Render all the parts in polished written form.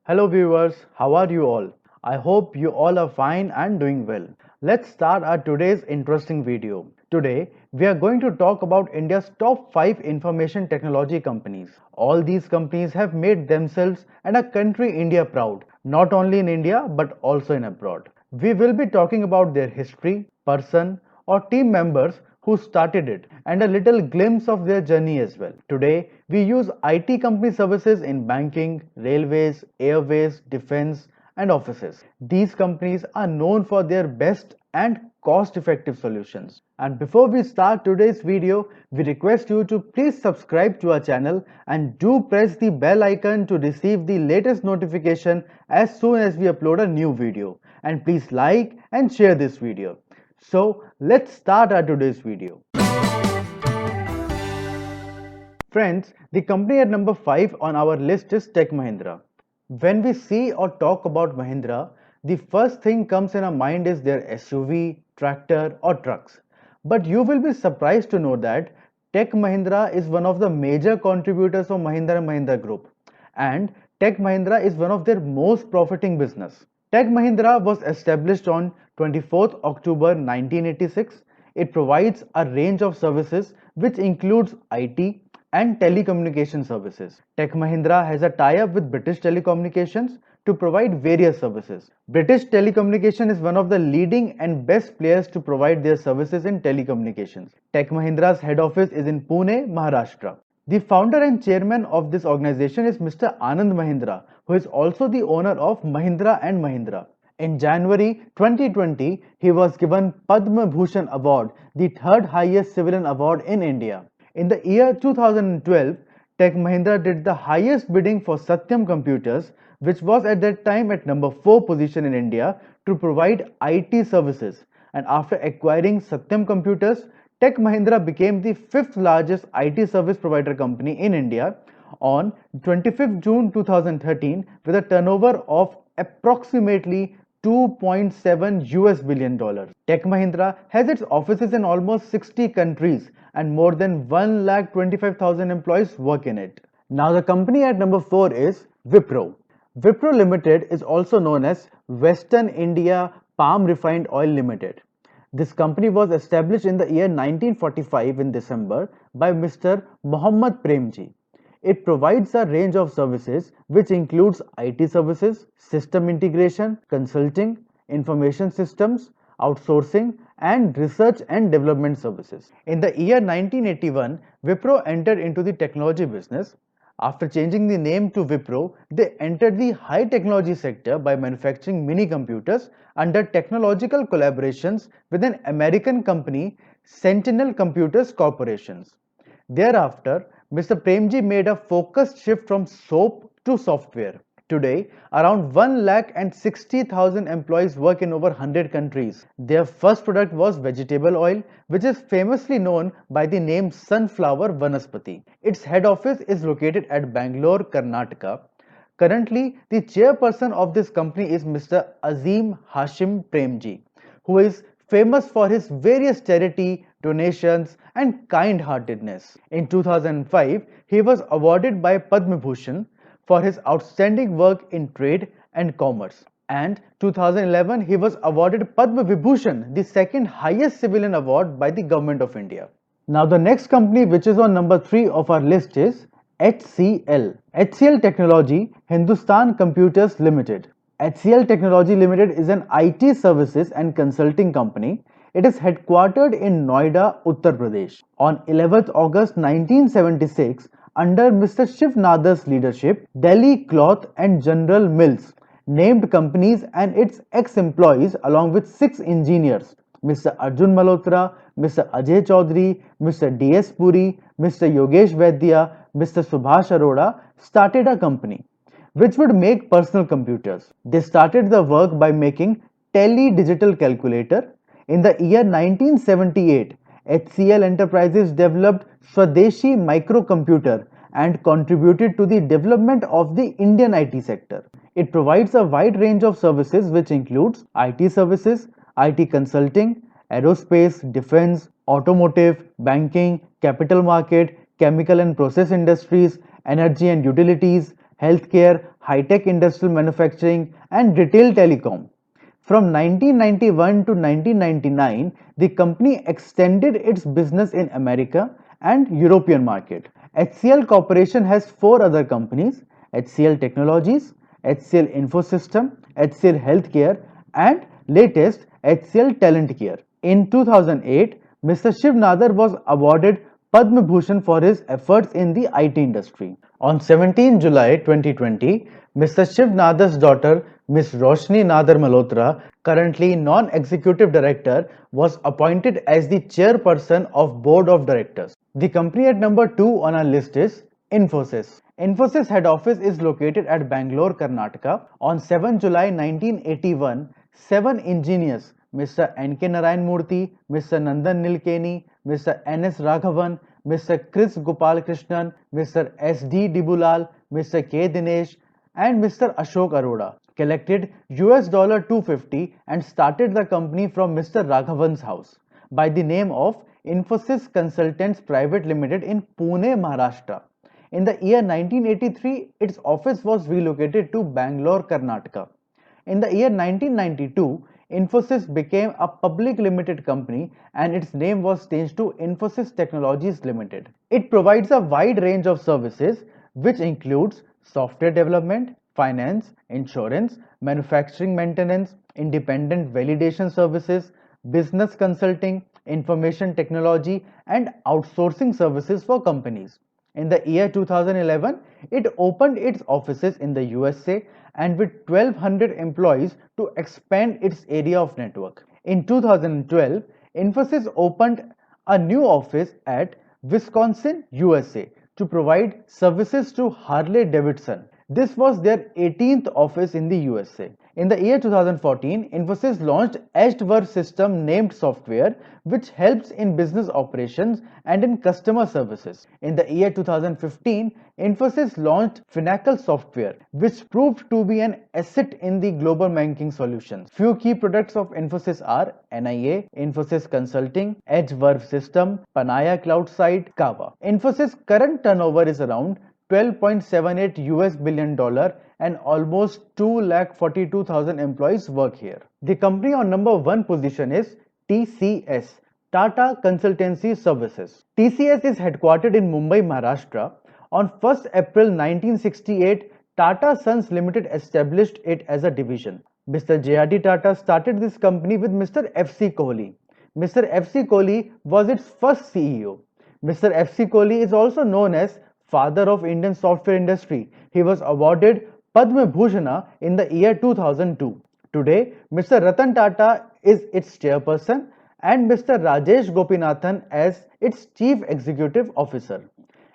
Hello viewers, how are you all? I hope you all are fine and doing well. Let's start our today's interesting video. Today, we are going to talk about India's top 5 information technology companies. All these companies have made themselves and our country India proud, not only in India but also in abroad. We will be talking about their history, person, or team members who started it and a little glimpse of their journey as well. Today, we use IT company services in banking, railways, airways, defense, and offices. These companies are known for their best and cost-effective solutions. And before we start today's video, we request you to please subscribe to our channel and do press the bell icon to receive the latest notification as soon as we upload a new video. And please like and share this video. So let's start our today's video. Friends, the company at number 5 on our list is Tech Mahindra. When we see or talk about Mahindra, the first thing comes in our mind is their SUV, tractor or trucks. But you will be surprised to know that Tech Mahindra is one of the major contributors of Mahindra & Mahindra Group, and Tech Mahindra is one of their most profiting business. Tech Mahindra was established on 24th October 1986. It provides a range of services which includes IT and telecommunication services. Tech Mahindra has a tie-up with British Telecommunications to provide various services. British Telecommunication is one of the leading and best players to provide their services in telecommunications. Tech Mahindra's head office is in Pune, Maharashtra. The founder and chairman of this organization is Mr. Anand Mahindra, who is also the owner of Mahindra and Mahindra. In January 2020, he was given Padma Bhushan Award, the third highest civilian award in India. In the year 2012, Tech Mahindra did the highest bidding for Satyam Computers, which was at that time at number 4 position in India to provide IT services. And after acquiring Satyam Computers, Tech Mahindra became the 5th largest IT service provider company in India on 25th June 2013 with a turnover of approximately 2.7 US billion dollars. Tech Mahindra has its offices in almost 60 countries and more than 1,25,000 employees work in it. Now the company at number 4 is Wipro. Wipro Limited is also known as Western India Palm Refined Oil Limited. This company was established in the year 1945 in December by Mr. Mohammad Premji. It provides a range of services which includes IT services, system integration, consulting, information systems, outsourcing and research and development services. In the year 1981, Wipro entered into the technology business. After changing the name to Wipro, they entered the high technology sector by manufacturing mini computers under technological collaborations with an American company, Sentinel Computers Corporations. Thereafter, Mr. Premji made a focused shift from soap to software. Today, around 1,60,000 employees work in over 100 countries. Their first product was vegetable oil, which is famously known by the name Sunflower Vanaspati. Its head office is located at Bangalore, Karnataka. Currently, the chairperson of this company is Mr. Azim Hashim Premji, who is famous for his various charity, donations and kind-heartedness. In 2005, he was awarded by Padma Bhushan for his outstanding work in trade and commerce. And 2011, he was awarded Padma Vibhushan, the second highest civilian award by the Government of India. Now the next company which is on number 3 of our list is HCL. HCL Technology Hindustan Computers Limited. HCL Technology Limited is an IT services and consulting company. It is headquartered in Noida, Uttar Pradesh. On 11th August 1976, under Mr. Shiv Nadar's leadership, Delhi Cloth and General Mills named companies and its ex-employees along with 6 engineers, Mr. Arjun Malhotra, Mr. Ajay Chaudhary, Mr. D.S. Puri, Mr. Yogesh Vaidya, Mr. Subhash Arora, started a company which would make personal computers. They started the work by making tele-digital calculator. In the year 1978, HCL Enterprises developed Swadeshi microcomputer and contributed to the development of the Indian IT sector. It provides a wide range of services which includes IT services, IT consulting, aerospace, defense, automotive, banking, capital market, chemical and process industries, energy and utilities, healthcare, high-tech industrial manufacturing, and retail telecom. From 1991 to 1999, the company extended its business in America and European market. HCL Corporation has four other companies: HCL Technologies, HCL Infosystem, HCL Healthcare, and latest HCL Talent Care. In 2008, Mr. Shiv Nadar was awarded Padma Bhushan for his efforts in the IT industry. On 17 July 2020, Mr. Shiv Nadar's daughter, Ms. Roshni Nadar Malhotra, currently non-executive director, was appointed as the chairperson of Board of Directors. The company at number 2 on our list is Infosys. Infosys head office is located at Bangalore, Karnataka. On 7 July 1981, 7 engineers, Mr. N.K. Narayan Murthy, Mr. Nandan Nilekani, Mr. N.S. Raghavan, Mr. Chris Gopal Krishnan, Mr. S.D. Dibulal, Mr. K. Dinesh, and Mr. Ashok Arora collected $250 and started the company from Mr. Raghavan's house by the name of Infosys Consultants Private Limited in Pune, Maharashtra. In the year 1983, its office was relocated to Bangalore, Karnataka. In the year 1992, Infosys became a public limited company and its name was changed to Infosys Technologies Limited. It provides a wide range of services which includes software development, finance, insurance, manufacturing maintenance, independent validation services, business consulting, information technology, and outsourcing services for companies. In the year 2011, it opened its offices in the USA and with 1200 employees to expand its area of network. In 2012, Infosys opened a new office at Wisconsin, USA to provide services to Harley Davidson. This was their 18th office in the USA. In the year 2014, Infosys launched Edgeworth System named software which helps in business operations and in customer services. In the year 2015, Infosys launched Finacle software which proved to be an asset in the global banking solutions. Few key products of Infosys are NIA, Infosys Consulting, Edgeworth System, Panaya Cloud Site, Kava. Infosys current turnover is around $12.78 billion and almost 2,42,000 employees work here. The company on number 1 position is TCS, Tata Consultancy Services. TCS is headquartered in Mumbai, Maharashtra. On 1st April 1968, Tata Sons Limited established it as a division. Mr. J.R.D. Tata started this company with Mr. F.C. Kohli. Mr. F.C. Kohli was its first CEO. Mr. F.C. Kohli is also known as father of Indian software industry. He was awarded Padma Bhushan in the year 2002. Today, Mr. Ratan Tata is its chairperson and Mr. Rajesh Gopinathan as its chief executive officer.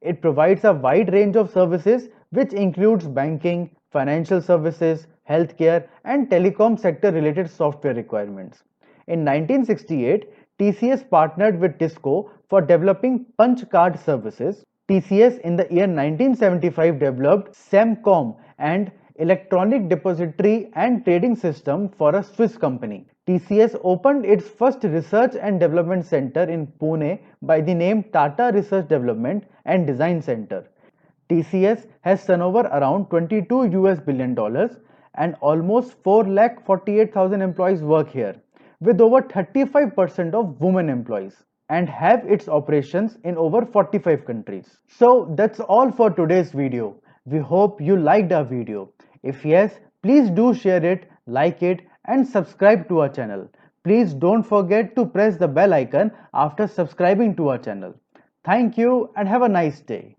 It provides a wide range of services which includes banking, financial services, healthcare and telecom sector related software requirements. In 1968, TCS partnered with Tisco for developing punch card services. TCS in the year 1975 developed SEMCOM, and electronic depository and trading system for a Swiss company. TCS opened its first research and development center in Pune by the name Tata Research Development and Design Center. TCS has turnover around $22 billion and almost 4,48,000 employees work here, with over 35% of women employees, and have its operations in over 45 countries. So that's all for today's video. We hope you liked our video. If yes, please do share it, like it and subscribe to our channel. Please don't forget to press the bell icon after subscribing to our channel. Thank you and have a nice day.